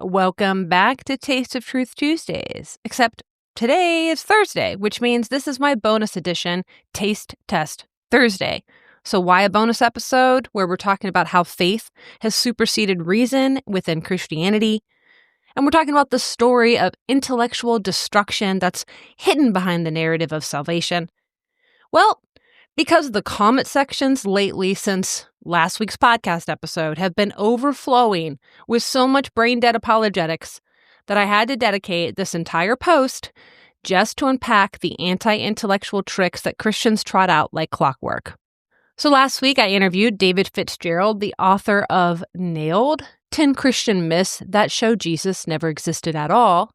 welcome back to Taste of Truth Tuesdays. Except today is Thursday, which means this is my bonus edition, Taste Test Thursday. So why a bonus episode where we're talking about how faith has superseded reason within Christianity? And we're talking about the story of intellectual destruction that's hidden behind the narrative of salvation. Well, because the comment sections lately since last week's podcast episode have been overflowing with so much brain-dead apologetics that I had to dedicate this entire post just to unpack the anti-intellectual tricks that Christians trot out like clockwork. So last week I interviewed David Fitzgerald, the author of Nailed, 10 Christian Myths That Show Jesus Never Existed at All.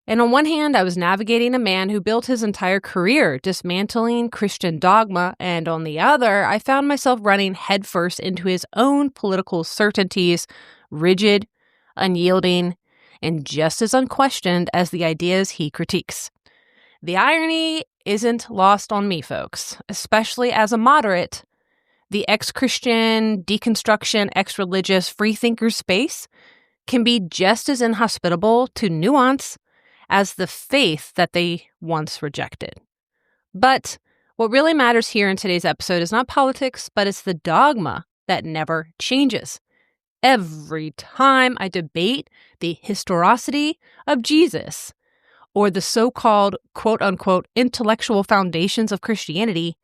And on one hand, I was navigating a man who built his entire career dismantling Christian dogma, and on the other, I found myself running headfirst into his own political certainties, rigid, unyielding, and just as unquestioned as the ideas he critiques. The irony isn't lost on me, folks, especially as a moderate. The ex-Christian, deconstruction, ex-religious, freethinker space can be just as inhospitable to nuance as the faith that they once rejected. But what really matters here in today's episode is not politics, but it's the dogma that never changes. Every time I debate the historicity of Jesus or the so-called quote-unquote intellectual foundations of Christianity,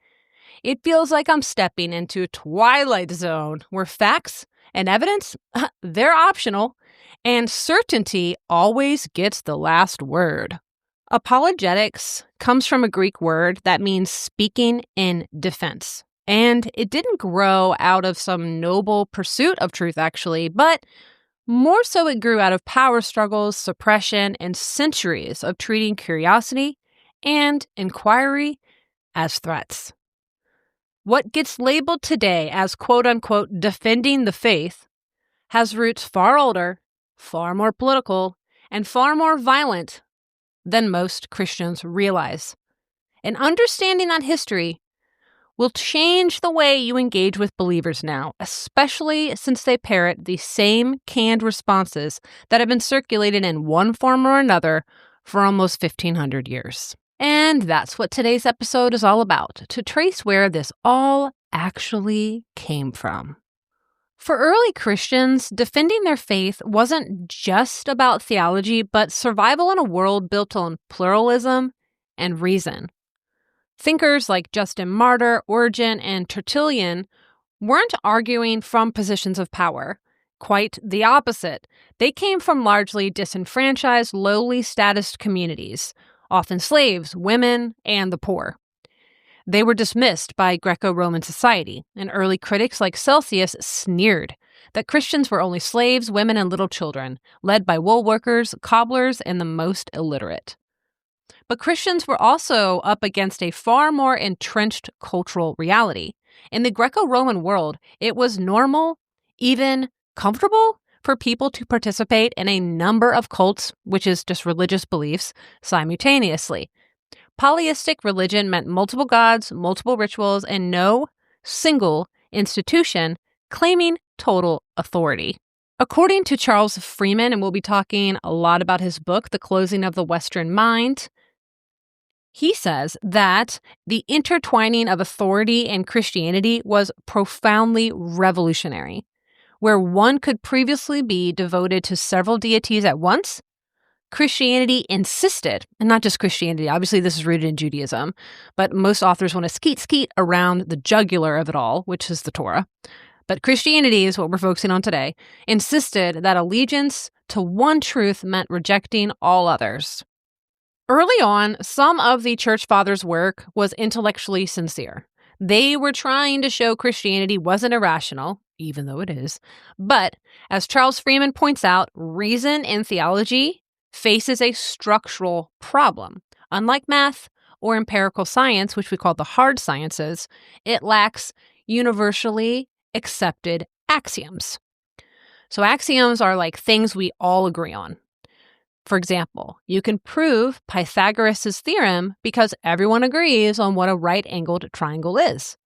it feels like I'm stepping into a twilight zone where facts and evidence, they're optional, and certainty always gets the last word. Apologetics comes from a Greek word that means speaking in defense. And it didn't grow out of some noble pursuit of truth, actually, but more so it grew out of power struggles, suppression, and centuries of treating curiosity and inquiry as threats. What gets labeled today as quote-unquote defending the faith has roots far older, far more political, and far more violent than most Christians realize. And understanding that history will change the way you engage with believers now, especially since they parrot the same canned responses that have been circulated in one form or another for almost 1,500 years. And that's what today's episode is all about, to trace where this all actually came from. For early Christians, defending their faith wasn't just about theology, but survival in a world built on pluralism and reason. Thinkers like Justin Martyr, Origen, and Tertullian weren't arguing from positions of power. Quite the opposite. They came from largely disenfranchised, lowly status communities, often slaves, women, and the poor. They were dismissed by Greco-Roman society, and early critics like Celsius sneered that Christians were only slaves, women, and little children, led by wool workers, cobblers, and the most illiterate. But Christians were also up against a far more entrenched cultural reality. In the Greco-Roman world, it was normal, even comfortable, for people to participate in a number of cults, which is just religious beliefs, simultaneously. Polytheistic religion meant multiple gods, multiple rituals, and no single institution claiming total authority. According to Charles Freeman, and we'll be talking a lot about his book, The Closing of the Western Mind, he says that the intertwining of authority and Christianity was profoundly revolutionary. Where one could previously be devoted to several deities at once, Christianity insisted, and not just Christianity, obviously this is rooted in Judaism, but most authors want to skeet around the jugular of it all, which is the Torah. But Christianity is what we're focusing on today, insisted that allegiance to one truth meant rejecting all others. Early on, some of the Church Fathers' work was intellectually sincere. They were trying to show Christianity wasn't irrational, even though it is. But, as Charles Freeman points out, reason in theology faces a structural problem. Unlike math or empirical science, which we call the hard sciences, it lacks universally accepted axioms. So axioms are like things we all agree on. For example, you can prove Pythagoras' theorem because everyone agrees on what a right-angled triangle is.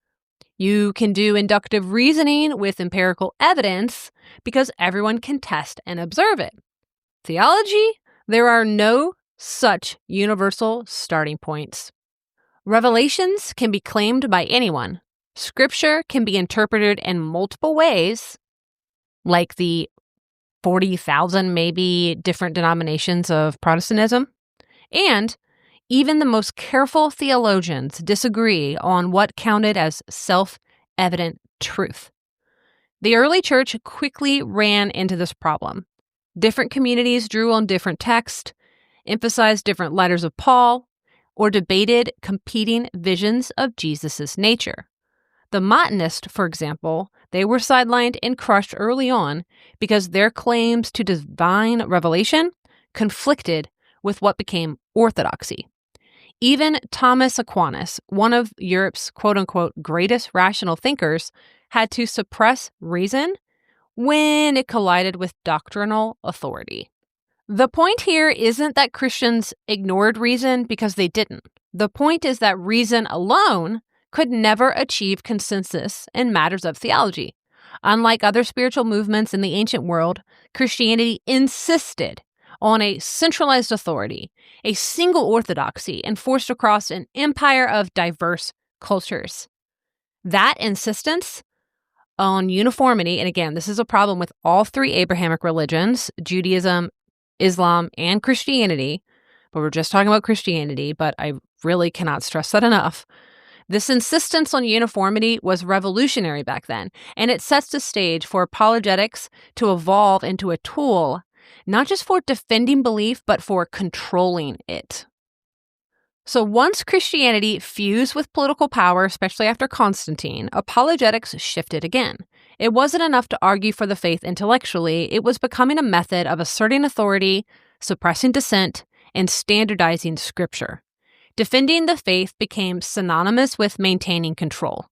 You can do inductive reasoning with empirical evidence because everyone can test and observe it. Theology? There are no such universal starting points. Revelations can be claimed by anyone. Scripture can be interpreted in multiple ways, like the 40,000 maybe different denominations of Protestantism. And even the most careful theologians disagree on what counted as self-evident truth. The early church quickly ran into this problem. Different communities drew on different texts, emphasized different letters of Paul, or debated competing visions of Jesus' nature. The Montanists, for example, they were sidelined and crushed early on because their claims to divine revelation conflicted with what became orthodoxy. Even Thomas Aquinas, one of Europe's quote-unquote greatest rational thinkers, had to suppress reason when it collided with doctrinal authority. The point here isn't that Christians ignored reason because they didn't. The point is that reason alone could never achieve consensus in matters of theology. Unlike other spiritual movements in the ancient world, Christianity insisted on a centralized authority, a single orthodoxy enforced across an empire of diverse cultures. That insistence on uniformity, and again, this is a problem with all three Abrahamic religions, Judaism, Islam, and Christianity, but we're just talking about Christianity, but I really cannot stress that enough. This insistence on uniformity was revolutionary back then, and it sets the stage for apologetics to evolve into a tool not just for defending belief, but for controlling it. So once Christianity fused with political power, especially after Constantine, apologetics shifted again. It wasn't enough to argue for the faith intellectually. It was becoming a method of asserting authority, suppressing dissent, and standardizing scripture. Defending the faith became synonymous with maintaining control.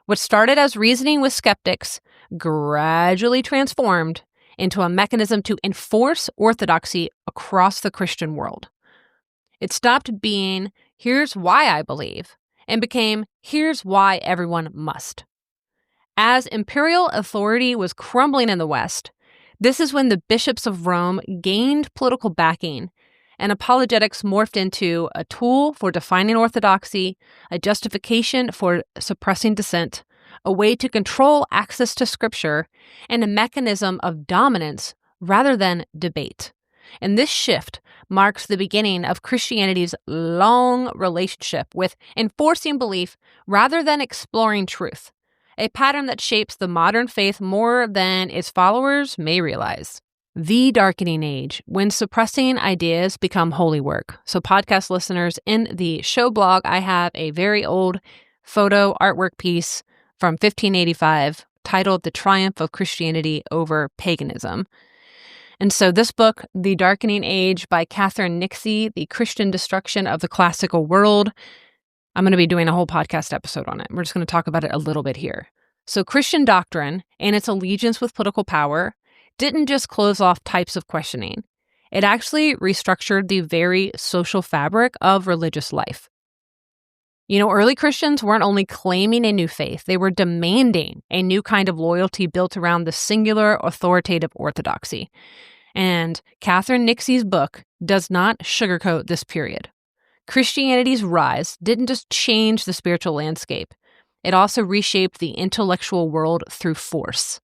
What started as reasoning with skeptics gradually transformed into a mechanism to enforce orthodoxy across the Christian world. It stopped being, here's why I believe, and became, here's why everyone must. As imperial authority was crumbling in the West, this is when the bishops of Rome gained political backing, and apologetics morphed into a tool for defining orthodoxy, a justification for suppressing dissent, a way to control access to scripture, and a mechanism of dominance rather than debate. And this shift marks the beginning of Christianity's long relationship with enforcing belief rather than exploring truth, a pattern that shapes the modern faith more than its followers may realize. The darkening age, when suppressing ideas become holy work. So podcast listeners, in the show blog, I have a very old photo artwork piece from 1585 titled The Triumph of Christianity Over Paganism. And so this book, The Darkening Age by Catherine Nixie, The Christian Destruction of the Classical World, I'm going to be doing a whole podcast episode on it. We're just going to talk about it a little bit here. So Christian doctrine and its allegiance with political power didn't just close off types of questioning. It actually restructured the very social fabric of religious life. You know, early Christians weren't only claiming a new faith, they were demanding a new kind of loyalty built around the singular authoritative orthodoxy. And Catherine Nixie's book does not sugarcoat this period. Christianity's rise didn't just change the spiritual landscape, it also reshaped the intellectual world through force.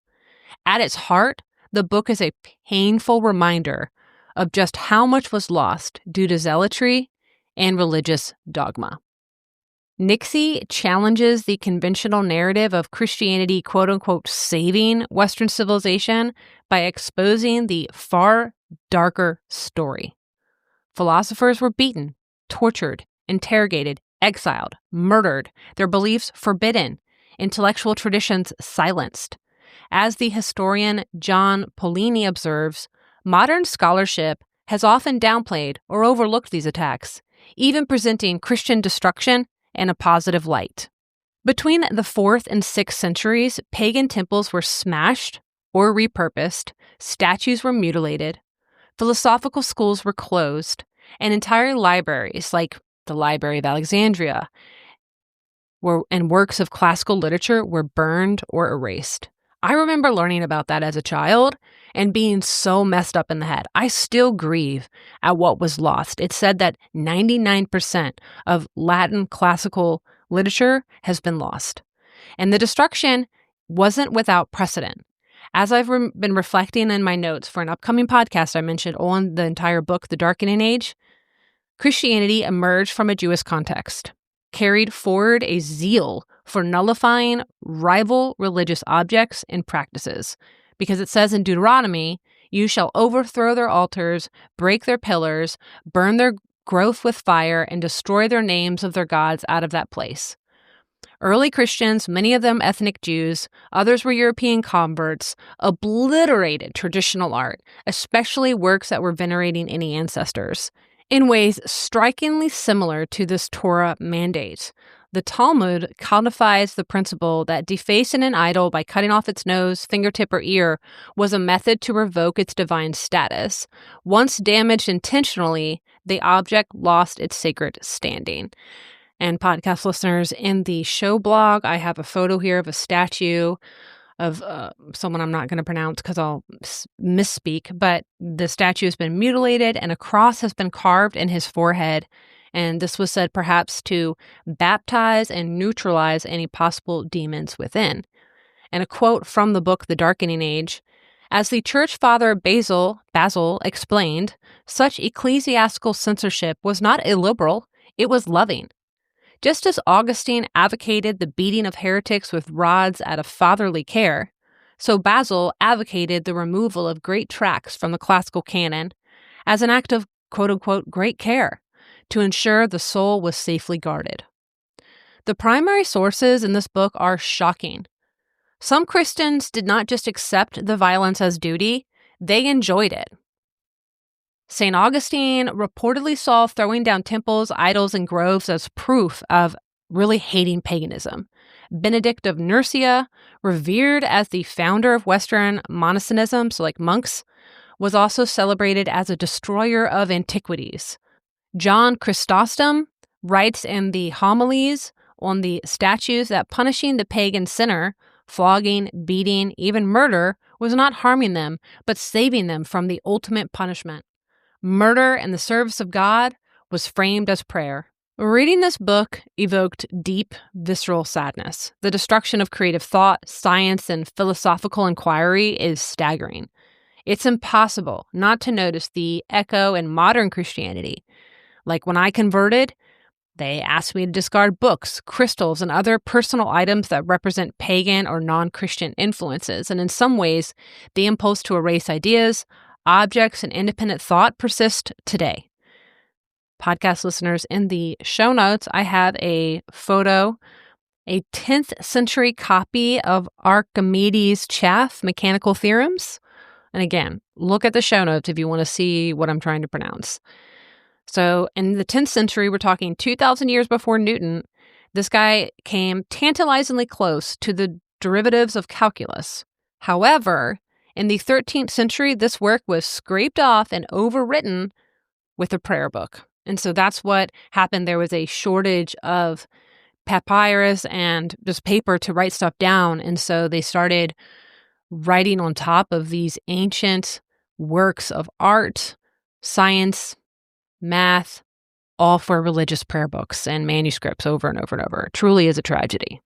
At its heart, the book is a painful reminder of just how much was lost due to zealotry and religious dogma. Nixie challenges the conventional narrative of Christianity, quote-unquote, saving Western civilization by exposing the far darker story. Philosophers were beaten, tortured, interrogated, exiled, murdered, their beliefs forbidden, intellectual traditions silenced. As the historian John Polini observes, modern scholarship has often downplayed or overlooked these attacks, even presenting Christian destruction in a positive light. Between the 4th and 6th centuries, pagan temples were smashed or repurposed, statues were mutilated, philosophical schools were closed, and entire libraries, like the Library of Alexandria, and works of classical literature were burned or erased. I remember learning about that as a child and being so messed up in the head. I still grieve at what was lost. It said that 99% of Latin classical literature has been lost. And the destruction wasn't without precedent. As I've been reflecting in my notes for an upcoming podcast I mentioned on the entire book, The Darkening Age, Christianity emerged from a Jewish context, carried forward a zeal for nullifying rival religious objects and practices. Because it says in Deuteronomy, you shall overthrow their altars, break their pillars, burn their growth with fire, and destroy their names of their gods out of that place. Early Christians, many of them ethnic Jews, others were European converts, obliterated traditional art, especially works that were venerating any ancestors, in ways strikingly similar to this Torah mandate. The Talmud codifies the principle that defacing an idol by cutting off its nose, fingertip, or ear was a method to revoke its divine status. Once damaged intentionally, the object lost its sacred standing. And podcast listeners, in the show blog, I have a photo here of a statue of someone I'm not going to pronounce because I'll misspeak, but the statue has been mutilated and a cross has been carved in his forehead. And this was said perhaps to baptize and neutralize any possible demons within. And a quote from the book, The Darkening Age, as the church father Basil explained, such ecclesiastical censorship was not illiberal, it was loving. Just as Augustine advocated the beating of heretics with rods out of fatherly care, so Basil advocated the removal of great tracts from the classical canon as an act of quote-unquote great care to ensure the soul was safely guarded. The primary sources in this book are shocking. Some Christians did not just accept the violence as duty, they enjoyed it. St. Augustine reportedly saw throwing down temples, idols, and groves as proof of really hating paganism. Benedict of Nursia, revered as the founder of Western monasticism, so like monks, was also celebrated as a destroyer of antiquities. John Chrysostom writes in the homilies on the statues that punishing the pagan sinner, flogging, beating, even murder, was not harming them, but saving them from the ultimate punishment. Murder in the service of God was framed as prayer. Reading this book evoked deep, visceral sadness. The destruction of creative thought, science, and philosophical inquiry is staggering. It's impossible not to notice the echo in modern Christianity. Like when I converted, they asked me to discard books, crystals, and other personal items that represent pagan or non-Christian influences. And in some ways, the impulse to erase ideas, objects, and independent thought persist today. Podcast listeners, in the show notes, I have a photo, a 10th century copy of Archimedes' Chaff Mechanical Theorems. And again, look at the show notes if you want to see what I'm trying to pronounce. So in the 10th century, we're talking 2,000 years before Newton, this guy came tantalizingly close to the derivatives of calculus. However, in the 13th century, this work was scraped off and overwritten with a prayer book. And so that's what happened. There was a shortage of papyrus and just paper to write stuff down. And so they started writing on top of these ancient works of art, science, math, all for religious prayer books and manuscripts over and over and over. It truly is a tragedy.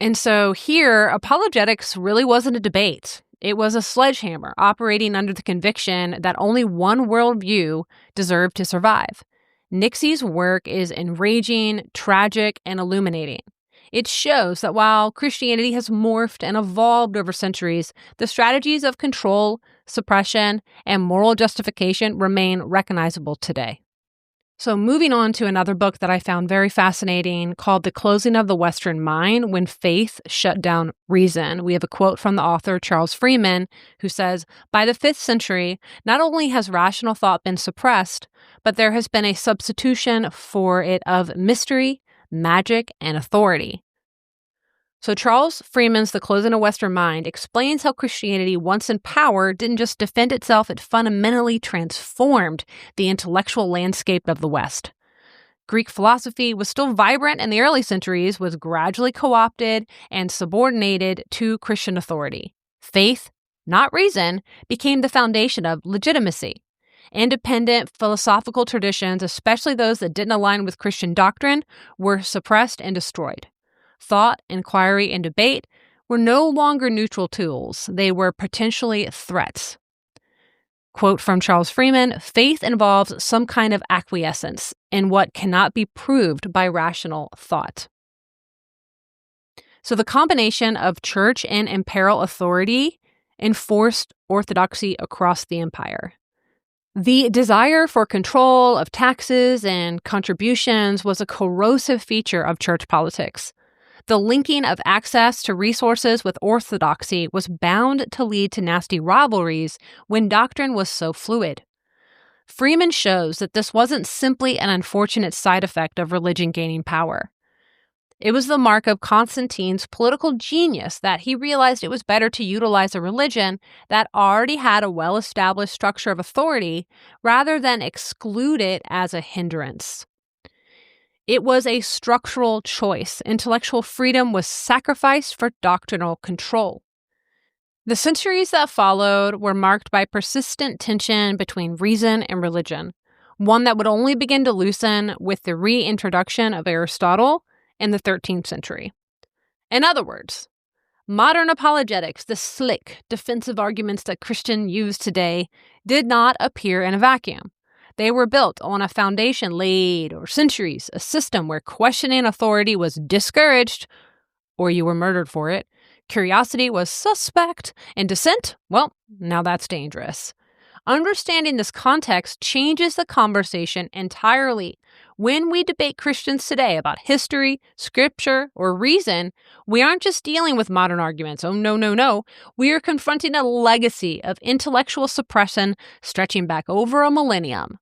And so here, apologetics really wasn't a debate. It was a sledgehammer operating under the conviction that only one worldview deserved to survive. Nixie's work is enraging, tragic, and illuminating. It shows that while Christianity has morphed and evolved over centuries, the strategies of control, suppression, and moral justification remain recognizable today. So moving on to another book that I found very fascinating called The Closing of the Western Mind When Faith Shut Down Reason. We have a quote from the author, Charles Freeman, who says, by the 5th century, not only has rational thought been suppressed, but there has been a substitution for it of mystery, magic, and authority. So Charles Freeman's The Closing of Western Mind explains how Christianity, once in power, didn't just defend itself, it fundamentally transformed the intellectual landscape of the West. Greek philosophy was still vibrant in the early centuries, was gradually co-opted and subordinated to Christian authority. Faith, not reason, became the foundation of legitimacy. Independent philosophical traditions, especially those that didn't align with Christian doctrine, were suppressed and destroyed. Thought, inquiry, and debate were no longer neutral tools. They were potentially threats. Quote from Charles Freeman, "Faith involves some kind of acquiescence in what cannot be proved by rational thought." So the combination of church and imperial authority enforced orthodoxy across the empire. The desire for control of taxes and contributions was a corrosive feature of church politics. The linking of access to resources with orthodoxy was bound to lead to nasty rivalries when doctrine was so fluid. Freeman shows that this wasn't simply an unfortunate side effect of religion gaining power. It was the mark of Constantine's political genius that he realized it was better to utilize a religion that already had a well-established structure of authority rather than exclude it as a hindrance. It was a structural choice. Intellectual freedom was sacrificed for doctrinal control. The centuries that followed were marked by persistent tension between reason and religion, one that would only begin to loosen with the reintroduction of Aristotle in the 13th century. In other words, modern apologetics, the slick, defensive arguments that Christians use today, did not appear in a vacuum. They were built on a foundation laid over centuries, a system where questioning authority was discouraged, or you were murdered for it. Curiosity was suspect, and dissent, well, now that's dangerous. Understanding this context changes the conversation entirely. When we debate Christians today about history, scripture, or reason, we aren't just dealing with modern arguments. Oh, no. We are confronting a legacy of intellectual suppression stretching back over a millennium.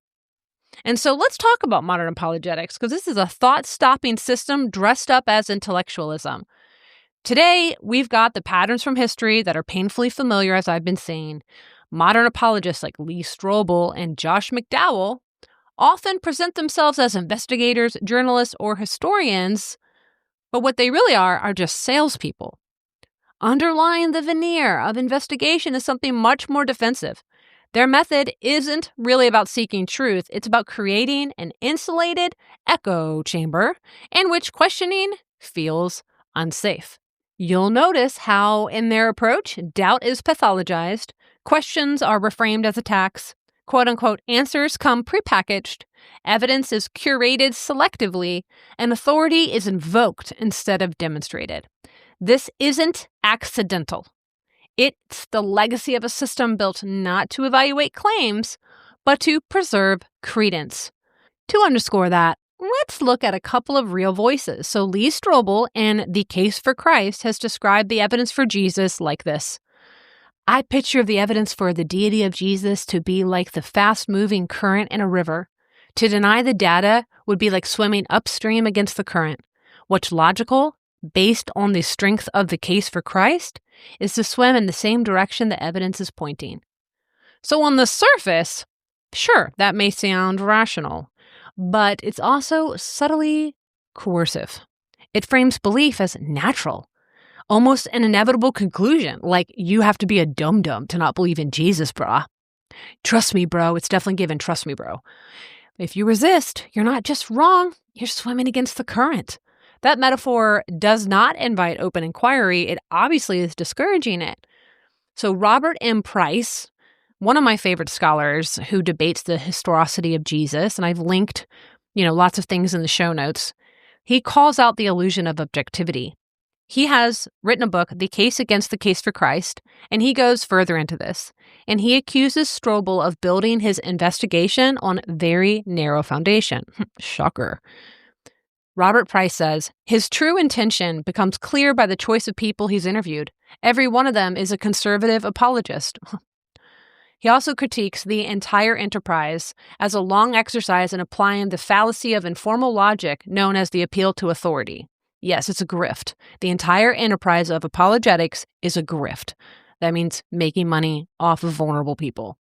And so let's talk about modern apologetics, because this is a thought-stopping system dressed up as intellectualism. Today, we've got the patterns from history that are painfully familiar, as I've been saying. Modern apologists like Lee Strobel and Josh McDowell often present themselves as investigators, journalists, or historians, but what they really are just salespeople. Underlying the veneer of investigation is something much more defensive. Their method isn't really about seeking truth. It's about creating an insulated echo chamber in which questioning feels unsafe. You'll notice how, in their approach, doubt is pathologized, questions are reframed as attacks, quote-unquote answers come prepackaged, evidence is curated selectively, and authority is invoked instead of demonstrated. This isn't accidental. It's the legacy of a system built not to evaluate claims, but to preserve credence. To underscore that, let's look at a couple of real voices. So Lee Strobel in The Case for Christ has described the evidence for Jesus like this. I picture the evidence for the deity of Jesus to be like the fast-moving current in a river. To deny the data would be like swimming upstream against the current. What's logical, based on the strength of the case for Christ, is to swim in the same direction the evidence is pointing. So on the surface, sure, that may sound rational, but it's also subtly coercive. It frames belief as natural, almost an inevitable conclusion, like you have to be a dum-dum to not believe in Jesus, brah. Trust me, bro, it's definitely given, trust me, bro. If you resist, you're not just wrong, you're swimming against the current. That metaphor does not invite open inquiry. It obviously is discouraging it. So Robert M. Price, one of my favorite scholars who debates the historicity of Jesus, and I've linked, lots of things in the show notes, he calls out the illusion of objectivity. He has written a book, The Case Against the Case for Christ, and he goes further into this. And he accuses Strobel of building his investigation on very narrow foundation. Shocker. Robert Price says, his true intention becomes clear by the choice of people he's interviewed. Every one of them is a conservative apologist. He also critiques the entire enterprise as a long exercise in applying the fallacy of informal logic known as the appeal to authority. Yes, it's a grift. The entire enterprise of apologetics is a grift. That means making money off of vulnerable people.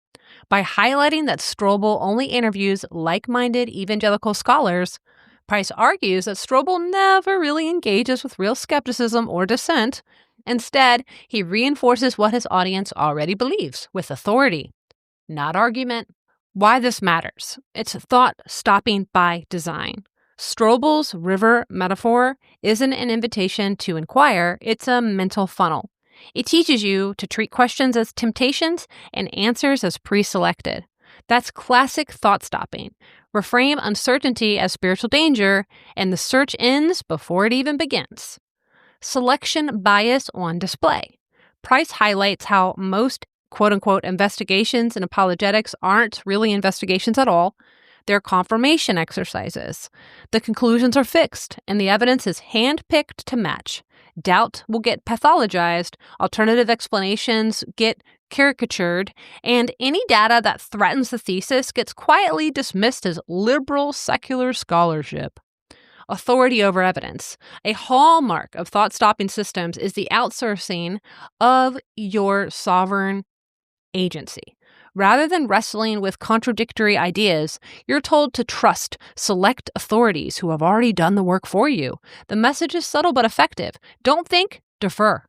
By highlighting that Strobel only interviews like-minded evangelical scholars, Price argues that Strobel never really engages with real skepticism or dissent. Instead, he reinforces what his audience already believes with authority, not argument. Why this matters. It's thought stopping by design. Strobel's river metaphor isn't an invitation to inquire, it's a mental funnel. It teaches you to treat questions as temptations and answers as pre-selected. That's classic thought stopping. Reframe uncertainty as spiritual danger, and the search ends before it even begins. Selection bias on display. Price highlights how most quote-unquote investigations in apologetics aren't really investigations at all. They're confirmation exercises. The conclusions are fixed, and the evidence is hand-picked to match. Doubt will get pathologized, alternative explanations get caricatured, and any data that threatens the thesis gets quietly dismissed as liberal secular scholarship. Authority over evidence. A hallmark of thought-stopping systems is the outsourcing of your sovereign agency. Rather than wrestling with contradictory ideas, you're told to trust select authorities who have already done the work for you. The message is subtle but effective. Don't think, defer.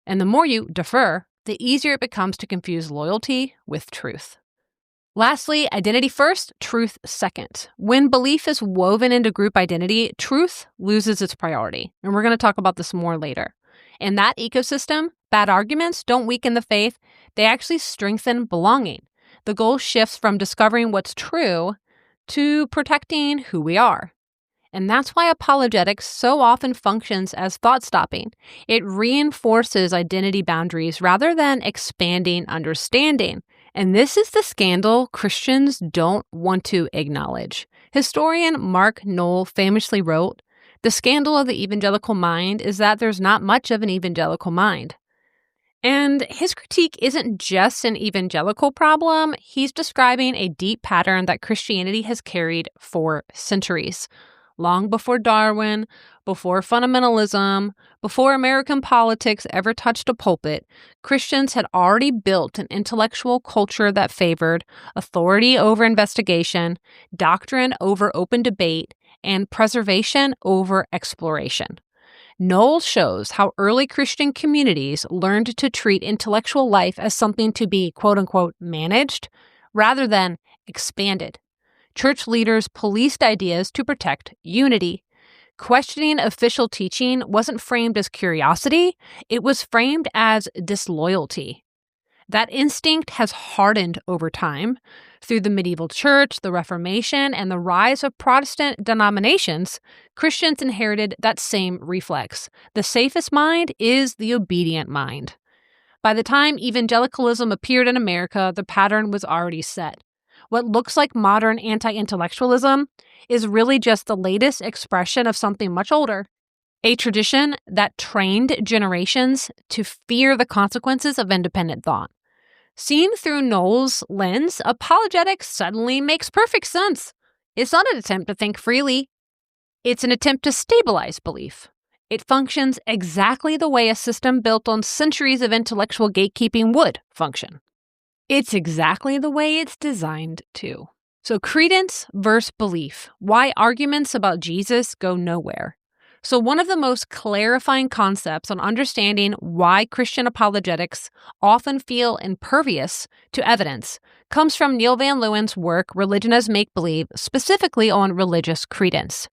And the more you defer, the easier it becomes to confuse loyalty with truth. Lastly, identity first, truth second. When belief is woven into group identity, truth loses its priority. And we're going to talk about this more later. In that ecosystem, bad arguments don't weaken the faith, they actually strengthen belonging. The goal shifts from discovering what's true to protecting who we are. And that's why apologetics so often functions as thought-stopping. It reinforces identity boundaries rather than expanding understanding. And this is the scandal Christians don't want to acknowledge. Historian Mark Noll famously wrote, "The scandal of the evangelical mind is that there's not much of an evangelical mind." And his critique isn't just an evangelical problem. He's describing a deep pattern that Christianity has carried for centuries. Long before Darwin, before fundamentalism, before American politics ever touched a pulpit, Christians had already built an intellectual culture that favored authority over investigation, doctrine over open debate, and preservation over exploration. Noll shows how early Christian communities learned to treat intellectual life as something to be, quote-unquote, managed rather than expanded. Church leaders policed ideas to protect unity. Questioning official teaching wasn't framed as curiosity, it was framed as disloyalty. That instinct has hardened over time. Through the medieval church, the Reformation, and the rise of Protestant denominations, Christians inherited that same reflex. The safest mind is the obedient mind. By the time evangelicalism appeared in America, the pattern was already set. What looks like modern anti-intellectualism is really just the latest expression of something much older, a tradition that trained generations to fear the consequences of independent thought. Seen through Noll's lens, apologetics suddenly makes perfect sense. It's not an attempt to think freely. It's an attempt to stabilize belief. It functions exactly the way a system built on centuries of intellectual gatekeeping would function. It's exactly the way it's designed to. So credence versus belief. Why arguments about Jesus go nowhere. So one of the most clarifying concepts on understanding why Christian apologetics often feel impervious to evidence comes from Neil Van Leeuwen's work, Religion as Make-Believe, specifically on religious credence.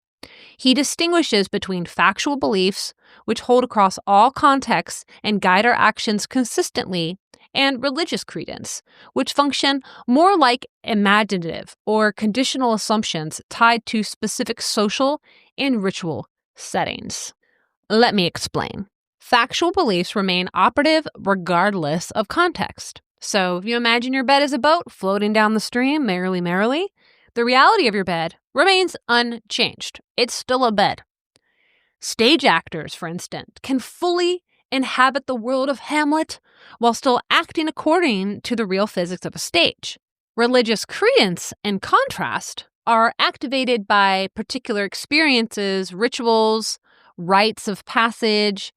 He distinguishes between factual beliefs, which hold across all contexts and guide our actions consistently, and religious credence, which function more like imaginative or conditional assumptions tied to specific social and ritual settings. Let me explain. Factual beliefs remain operative regardless of context. So if you imagine your bed as a boat floating down the stream merrily, merrily, the reality of your bed remains unchanged. It's still a bed. Stage actors, for instance, can fully inhabit the world of Hamlet while still acting according to the real physics of a stage. Religious credence, in contrast, are activated by particular experiences, rituals, rites of passage,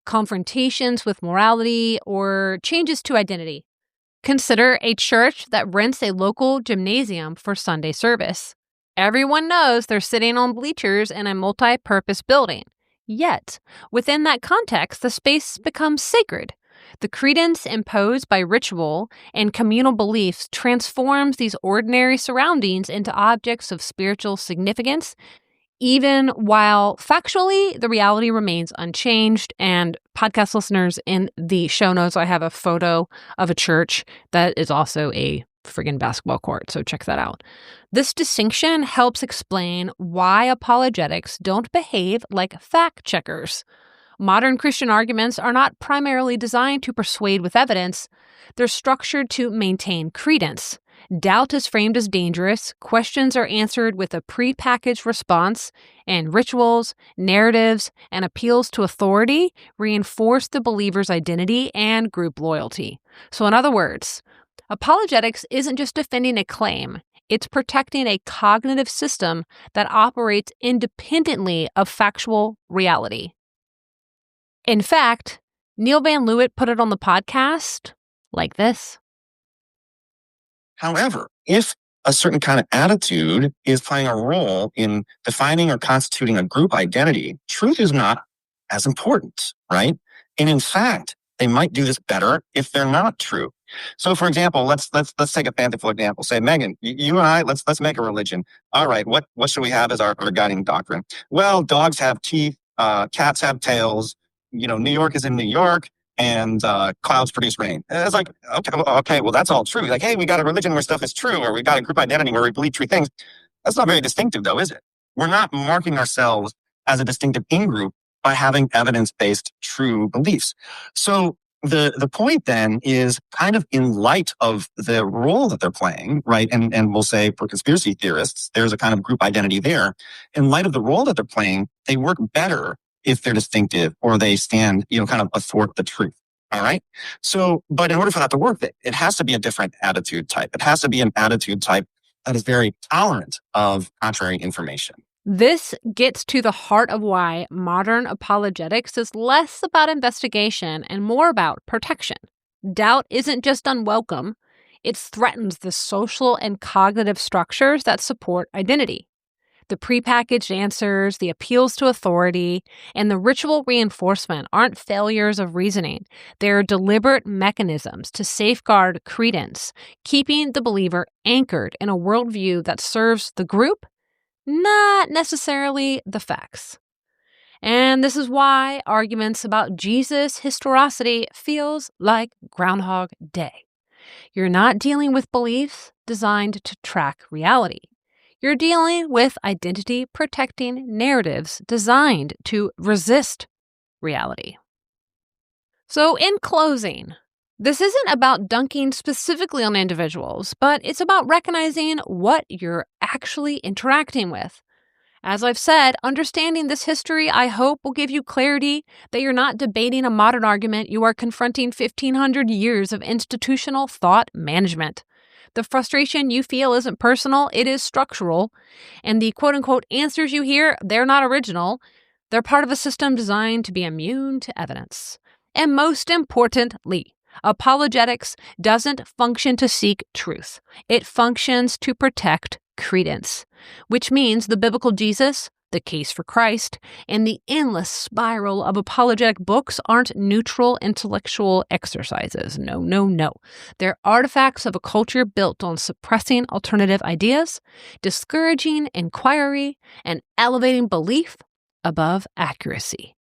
confrontations with morality, or changes to identity. Consider a church that rents a local gymnasium for Sunday service. Everyone knows they're sitting on bleachers in a multi-purpose building. Yet, within that context, the space becomes sacred. The credence imposed by ritual and communal beliefs transforms these ordinary surroundings into objects of spiritual significance, even while factually the reality remains unchanged. And podcast listeners, in the show notes, I have a photo of a church that is also a friggin' basketball court, so check that out. This distinction helps explain why apologetics don't behave like fact checkers. Modern Christian arguments are not primarily designed to persuade with evidence. They're structured to maintain credence. Doubt is framed as dangerous, questions are answered with a prepackaged response, and rituals, narratives, and appeals to authority reinforce the believer's identity and group loyalty. So in other words, apologetics isn't just defending a claim, it's protecting a cognitive system that operates independently of factual reality. In fact, Neil Van Leeuwen put it on the podcast like this. However, if a certain kind of attitude is playing a role in defining or constituting a group identity, truth is not as important, right? And in fact, they might do this better if they're not true. So, for example, let's take a fanciful example. Say, Megan, you and I, let's make a religion. All right, what should we have as our guiding doctrine? Well, dogs have teeth, cats have tails. New York is in New York, and clouds produce rain. And it's like, okay, well, that's all true. Like, hey, we got a religion where stuff is true, or we got a group identity where we believe true things. That's not very distinctive, though, is it? We're not marking ourselves as a distinctive in-group by having evidence-based true beliefs. So the point then is kind of in light of the role that they're playing, right? And we'll say for conspiracy theorists, there's a kind of group identity there. In light of the role that they're playing, they work better if they're distinctive or they stand, kind of athwart the truth. All right. So, but in order for that to work, it has to be a different attitude type. It has to be an attitude type that is very tolerant of contrary information. This gets to the heart of why modern apologetics is less about investigation and more about protection. Doubt isn't just unwelcome, it threatens the social and cognitive structures that support identity. The prepackaged answers, the appeals to authority, and the ritual reinforcement aren't failures of reasoning. They're deliberate mechanisms to safeguard credence, keeping the believer anchored in a worldview that serves the group, not necessarily the facts. And this is why arguments about Jesus' historicity feels like Groundhog Day. You're not dealing with beliefs designed to track reality. You're dealing with identity-protecting narratives designed to resist reality. So in closing, this isn't about dunking specifically on individuals, but it's about recognizing what you're actually interacting with. As I've said, understanding this history, I hope, will give you clarity that you're not debating a modern argument, you are confronting 1,500 years of institutional thought management. The frustration you feel isn't personal, it is structural. And the quote-unquote answers you hear, they're not original. They're part of a system designed to be immune to evidence. And most importantly, apologetics doesn't function to seek truth. It functions to protect credence, which means the biblical Jesus, the case for Christ, and the endless spiral of apologetic books aren't neutral intellectual exercises. No. They're artifacts of a culture built on suppressing alternative ideas, discouraging inquiry, and elevating belief above accuracy.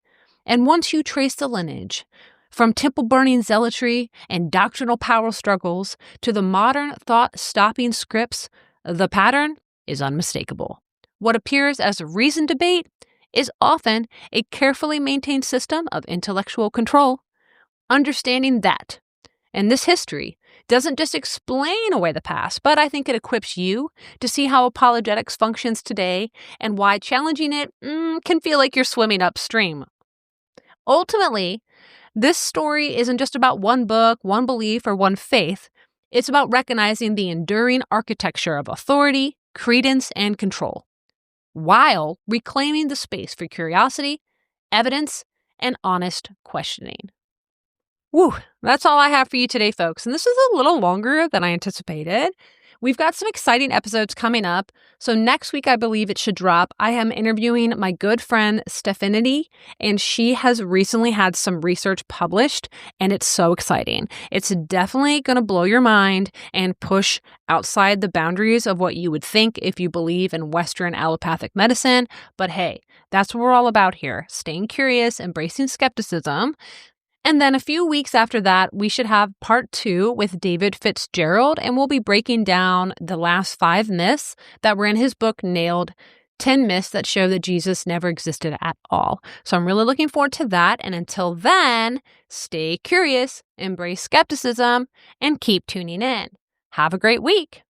And once you trace the lineage, from temple-burning zealotry and doctrinal power struggles to the modern thought-stopping scripts, the pattern is unmistakable. What appears as a reasoned debate is often a carefully maintained system of intellectual control. Understanding that, and this history, doesn't just explain away the past, but I think it equips you to see how apologetics functions today and why challenging it can feel like you're swimming upstream. Ultimately, this story isn't just about one book, one belief, or one faith. It's about recognizing the enduring architecture of authority, credence, and control, while reclaiming the space for curiosity, evidence, and honest questioning. Woo, that's all I have for you today, folks. And this is a little longer than I anticipated, We've got some exciting episodes coming up. So next week, I believe it should drop. I am interviewing my good friend Stephanity, and she has recently had some research published, and it's so exciting. It's definitely going to blow your mind and push outside the boundaries of what you would think if you believe in Western allopathic medicine. But hey, that's what we're all about here, staying curious, embracing skepticism. And then a few weeks after that, we should have part 2 with David Fitzgerald, and we'll be breaking down the last 5 myths that were in his book, Nailed, 10 myths that show that Jesus never existed at all. So I'm really looking forward to that. And until then, stay curious, embrace skepticism, and keep tuning in. Have a great week.